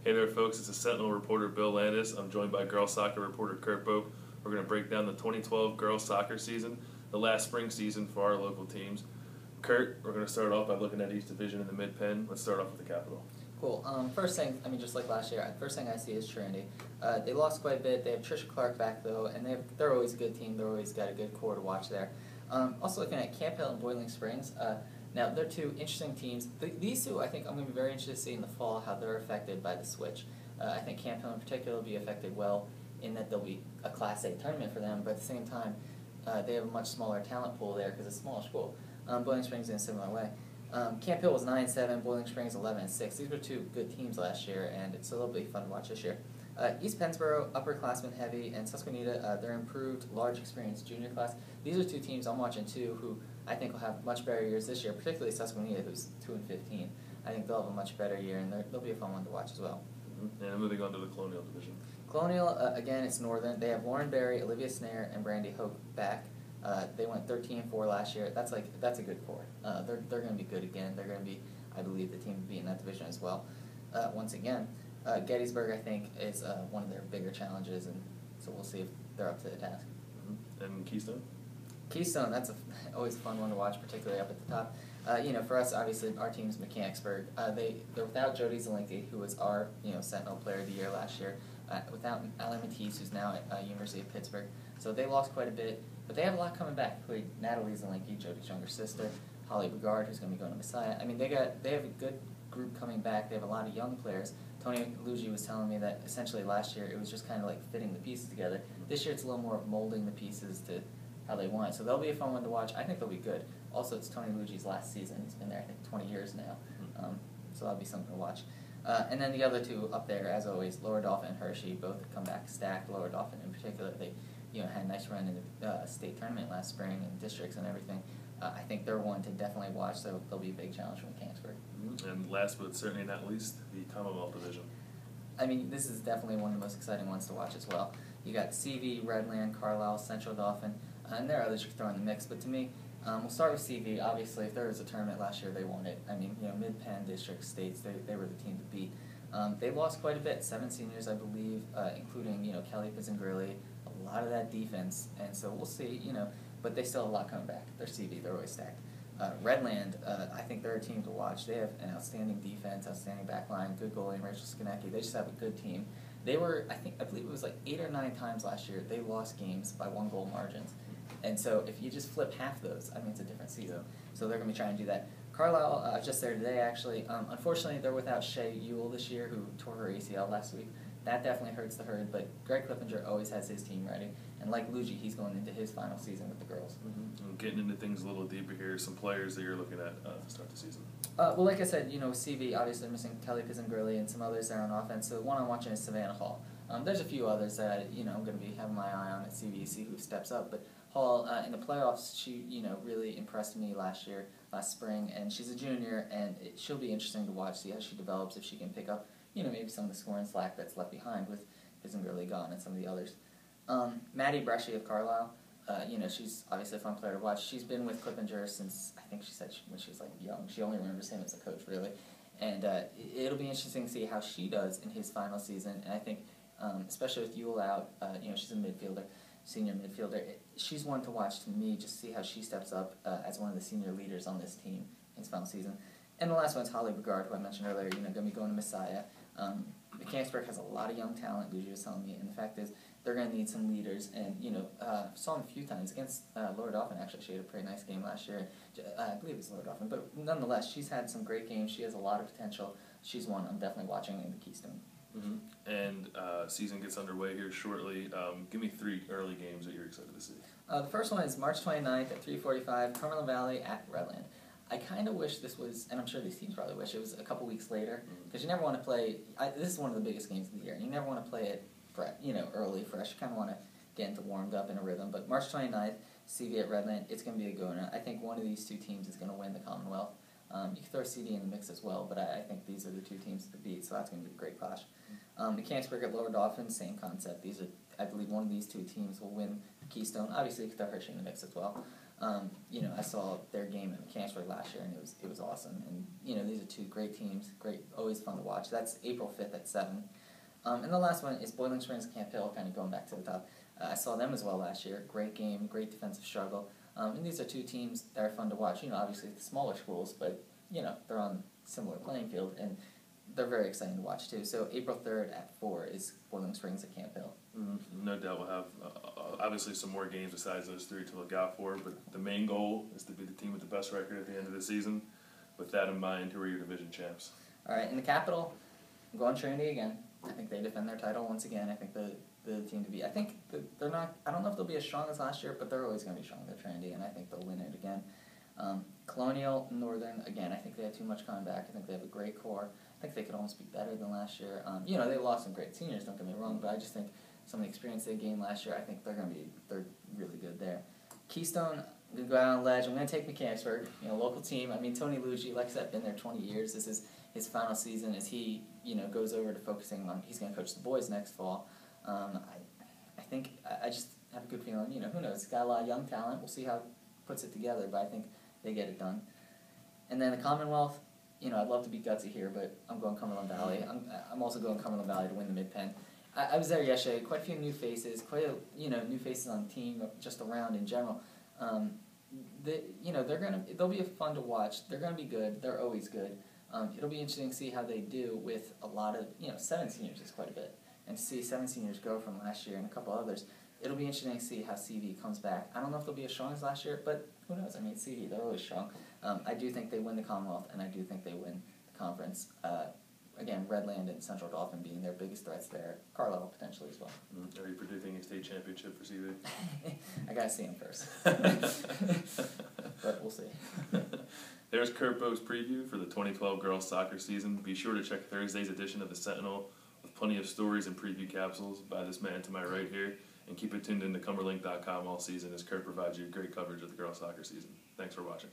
Hey there, folks. It's a Sentinel reporter, Bill Landis. I'm joined by girls soccer reporter Kurt Bopp. We're going to break down the 2012 girls soccer season, the last spring season for our local teams. Kurt, we're going to start off by looking at each division in the Mid-Penn. Let's start off with the Capital. Cool. First thing, just like last year, first thing I see is Trinity. They lost quite a bit. They have Trisha Clark back, though, and they're always a good team. They're always got a good core to watch there. Also looking at Camp Hill and Boiling Springs. Now, they're two interesting teams. These two, I think I'm going to be very interested to see in the fall how they're affected by the switch. I think Camp Hill in particular will be affected well in that there'll be a Class A tournament for them, but at the same time, they have a much smaller talent pool there because it's a smaller school. Boiling Springs in a similar way. Camp Hill was 9-7, Boiling Springs 11-6. These were two good teams last year, and it's a little bit fun to watch this year. East Pennsboro, upperclassmen heavy, and Susquehanna, their improved, large experience junior class. These are two teams I'm watching too who I think will have much better years this year, particularly Susquehanna, who's 2-15. I think they'll have a much better year, and they'll be a fun one to watch as well. And moving on to the Colonial division. Colonial, again, it's Northern. They have Lauren Berry, Olivia Snare, and Brandy Hoke back. They went 13-4 last year. That's a good core. They're going to be good again. They're going to be, I believe, the team to beat in that division as well. Once again, Gettysburg, I think, is one of their bigger challenges, and so we'll see if they're up to the task. And Keystone? Keystone, that's always a fun one to watch, particularly up at the top. For us, obviously, our team's Mechanicsburg. They're without Jody Zelinski, who was our Sentinel Player of the Year last year, without Allie Matisse, who's now at University of Pittsburgh. So they lost quite a bit, but they have a lot coming back. Including Natalie Zelinski, Jody's younger sister, Holly Bugard, who's going to be going to Messiah. They have a good group coming back. They have a lot of young players. Tony Luigi was telling me that essentially last year it was just kind of like fitting the pieces together. This year it's a little more of molding the pieces to how they want it. So they'll be a fun one to watch. I think they'll be good. Also, it's Tony Luigi's last season. He's been there, I think, 20 years now. So that'll be something to watch. And then the other two up there, as always, Lower Dauphin and Hershey, both come back stacked. Lower Dauphin in particular, they had a nice run in the state tournament last spring and districts and everything. I think they're one to definitely watch, so they'll be a big challenge for Mechanicsburg. And last but certainly not least, the Commonwealth division. This is definitely one of the most exciting ones to watch as well. You got CV, Redland, Carlisle, Central Dauphin, and there are others you can throw in the mix, but to me, we'll start with CV. Obviously, if there was a tournament last year, they won it. Mid-Penn, District, States, they were the team to beat. They lost quite a bit, 7 seniors, I believe, including, Kelly Pizzangrilli, a lot of that defense, and so we'll see, but they still have a lot coming back. They're CV, they're always stacked. Redland, I think they're a team to watch. They have an outstanding defense, outstanding back line, good goalie, and Rachel Skonecki. They just have a good team. They were, I believe it was like 8 or 9 times last year, they lost games by 1-goal margins. And so if you just flip half those, it's a different season. So they're going to be trying to do that. Carlisle, I was just there today, actually. Unfortunately, they're without Shay Ewell this year, who tore her ACL last week. That definitely hurts the herd, but Greg Clippinger always has his team ready. And like Luigi, he's going into his final season with the girls. Getting into things a little deeper here, some players that you're looking at to start the season. Well, like I said, CV, obviously missing Kelly Pizzangrilli and some others there on offense. So the one I'm watching is Savannah Hall. There's a few others that I'm going to be having my eye on at CV, see who steps up. But Hall, in the playoffs, she really impressed me last spring, and she's a junior, and she'll be interesting to watch, see how she develops, if she can pick up maybe some of the scoring slack that's left behind with Pizzangrilli gone and some of the others. Maddie Bresci of Carlisle, she's obviously a fun player to watch. She's been with Clippinger since, I think she said when she was young. She only remembers him as a coach, really. And it'll be interesting to see how she does in his final season. And I think, especially with Ewell out, she's a midfielder, senior midfielder. She's one to watch to me, just see how she steps up as one of the senior leaders on this team in his final season. And the last one is Holly Bugard, who I mentioned earlier, going to be going to Messiah. Mechanicsburg has a lot of young talent, Luigi was telling me, and the fact is they're going to need some leaders. And, saw him a few times against Lower Dauphin, actually. She had a pretty nice game last year. I believe it was Lower Dauphin, but nonetheless, she's had some great games. She has a lot of potential. She's one I'm definitely watching in the Keystone. And season gets underway here shortly. Give me 3 early games that you're excited to see. The first one is March 29th at 3:45, Cumberland Valley at Redland. I kind of wish this was, and I'm sure these teams probably wish it was a couple weeks later, because you never want to play. This is one of the biggest games of the year, and you never want to play it, early, fresh. You kind of want to get into warmed up in a rhythm. But March 29th, CV at Redland, it's going to be a go-no. I think one of these two teams is going to win the Commonwealth. You can throw CD in the mix as well, but I think these are the two teams to beat, so that's going to be a great clash. Mechanicsburg at Lower Dauphin, same concept. I believe one of these two teams will win the Keystone. Obviously, you can throw Hershey in the mix as well. I saw their game in Mechanicsburg last year, and it was awesome. And these are two great teams, always fun to watch. That's April 5th at 7. And the last one is Boiling Springs Camp Hill, kind of going back to the top. I saw them as well last year. Great game, great defensive struggle. And these are two teams that are fun to watch. Obviously the smaller schools, but they're on similar playing field, and they're very exciting to watch too. So April 3rd at 4 is Boiling Springs at Camp Hill. No doubt we'll have obviously some more games besides those 3 to look out for, but the main goal is to be the team with the best record at the end of the season. With that in mind, who are your division champs? All right, in the Capital, I'm going Trinity again. I think they defend their title once again. I think the team to beat. I think they're not. I don't know if they'll be as strong as last year, but they're always going to be strong. They're Trinity, and I think they'll win it again. Colonial Northern again. I think they have too much coming back. I think they have a great core. I think they could almost be better than last year. They lost some great seniors. Don't get me wrong, but I just think some of the experience they gained last year. I think they're really good there. Keystone, I'm going to go out on a ledge. I'm going to take Mechanicsburg, local team. I mean, Tony Lucci, like I said, been there 20 years. This is his final season as he, goes over to focusing on, he's going to coach the boys next fall. I think, I just have a good feeling, who knows? He's got a lot of young talent. We'll see how he puts it together, but I think they get it done. And then the Commonwealth, I'd love to be gutsy here, but I'm going Cumberland Valley. I'm also going Cumberland Valley to win the Mid-Penn. I was there yesterday. Quite a few new faces. New faces on the team, just around in general. They'll be fun to watch. They're gonna be good. They're always good. It'll be interesting to see how they do with a lot of 7 seniors is quite a bit, and to see 7 seniors go from last year and a couple others. It'll be interesting to see how CV comes back. I don't know if they'll be as strong as last year, but who knows? I mean, CV, they're always strong. I do think they win the Commonwealth, and I do think they win the conference. Again, Redland and Central Dauphin being their biggest threats there. Carlisle potentially as well. Are you predicting a state championship for CV? I gotta see him first. But we'll see. There's Kurt Bopp's preview for the 2012 girls soccer season. Be sure to check Thursday's edition of the Sentinel with plenty of stories and preview capsules by this man to my right here. And keep it tuned into Cumberlink.com all season as Kurt provides you great coverage of the girls soccer season. Thanks for watching.